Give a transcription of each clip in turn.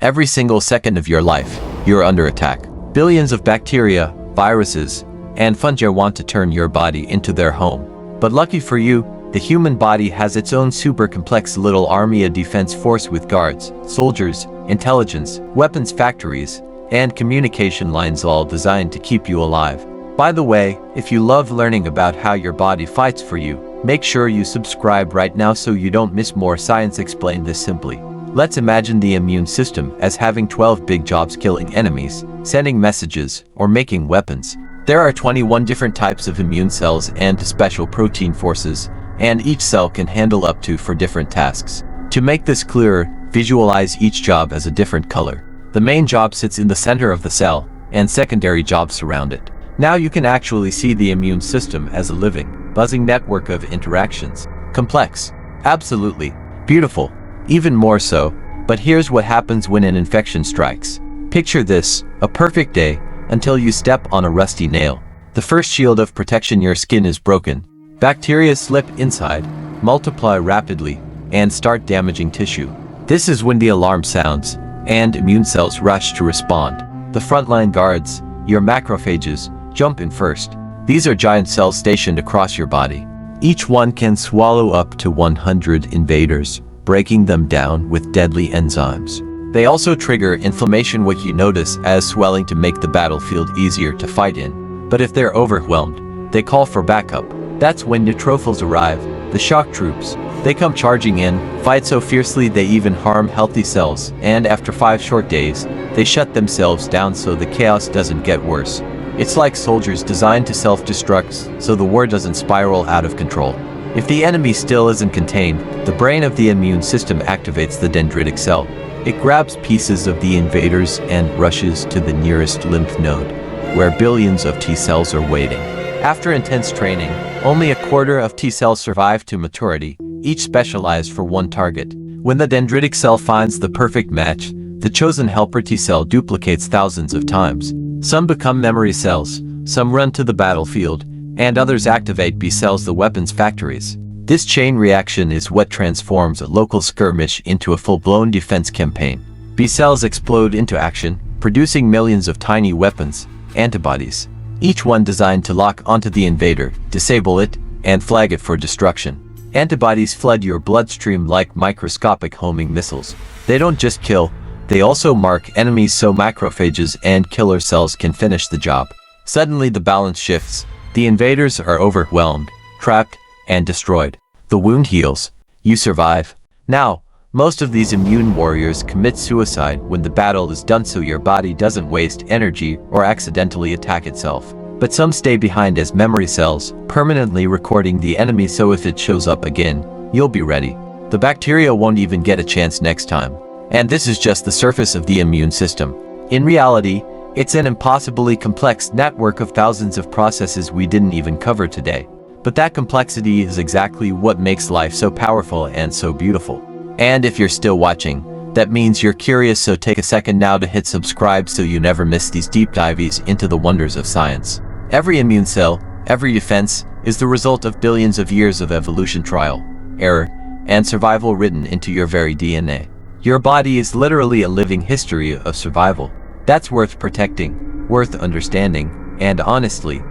Every single second of your life, you're under attack. Billions of bacteria, viruses, and fungi want to turn your body into their home. But lucky for you, the human body has its own super complex little army, a defense force with guards, soldiers, intelligence, weapons factories, and communication lines, all designed to keep you alive. By the way, if you love learning about how your body fights for you, make sure you subscribe right now so you don't miss more science explained this simply. Let's imagine the immune system as having 12 big jobs: killing enemies, sending messages, or making weapons. There are 21 different types of immune cells and special protein forces, and each cell can handle up to 4 different tasks. To make this clearer, visualize each job as a different color. The main job sits in the center of the cell, and secondary jobs surround it. Now you can actually see the immune system as a living, buzzing network of interactions. Complex. Absolutely. Beautiful. Even more so. But here's what happens when an infection strikes. Picture this, a perfect day, until you step on a rusty nail. The first shield of protection, your skin, is broken. Bacteria slip inside, multiply rapidly, and start damaging tissue. This is when the alarm sounds, and immune cells rush to respond. The frontline guards, your macrophages, jump in first. These are giant cells stationed across your body. Each one can swallow up to 100 invaders, breaking them down with deadly enzymes. They also trigger inflammation, what you notice as swelling, to make the battlefield easier to fight in. But if they're overwhelmed, they call for backup. That's when neutrophils arrive, the shock troops. They come charging in, fight so fiercely they even harm healthy cells, and after 5 short days, they shut themselves down so the chaos doesn't get worse. It's like soldiers designed to self-destruct so the war doesn't spiral out of control. If the enemy still isn't contained, the brain of the immune system activates the dendritic cell. It grabs pieces of the invaders and rushes to the nearest lymph node, where billions of T cells are waiting. After intense training, only a quarter of T cells survive to maturity, each specialized for one target. When the dendritic cell finds the perfect match, the chosen helper T cell duplicates thousands of times. Some become memory cells, some run to the battlefield, and others activate B cells, the weapons factories. This chain reaction is what transforms a local skirmish into a full-blown defense campaign. B cells explode into action, producing millions of tiny weapons, antibodies, each one designed to lock onto the invader, disable it, and flag it for destruction. Antibodies flood your bloodstream like microscopic homing missiles. They don't just kill, they also mark enemies so macrophages and killer cells can finish the job. Suddenly the balance shifts. The invaders are overwhelmed, trapped, and destroyed. The wound heals. You survive. Now, most of these immune warriors commit suicide when the battle is done so your body doesn't waste energy or accidentally attack itself. But some stay behind as memory cells, permanently recording the enemy so if it shows up again, you'll be ready. The bacteria won't even get a chance next time. And this is just the surface of the immune system. In reality, it's an impossibly complex network of thousands of processes we didn't even cover today. But that complexity is exactly what makes life so powerful and so beautiful. And if you're still watching, that means you're curious, so take a second now to hit subscribe so you never miss these deep dives into the wonders of science. Every immune cell, every defense, is the result of billions of years of evolution, trial, error, and survival written into your very DNA. Your body is literally a living history of survival. That's worth protecting, worth understanding, and honestly,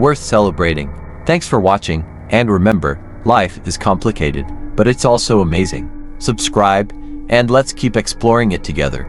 worth celebrating. Thanks for watching, and remember, life is complicated, but it's also amazing. Subscribe, and let's keep exploring it together.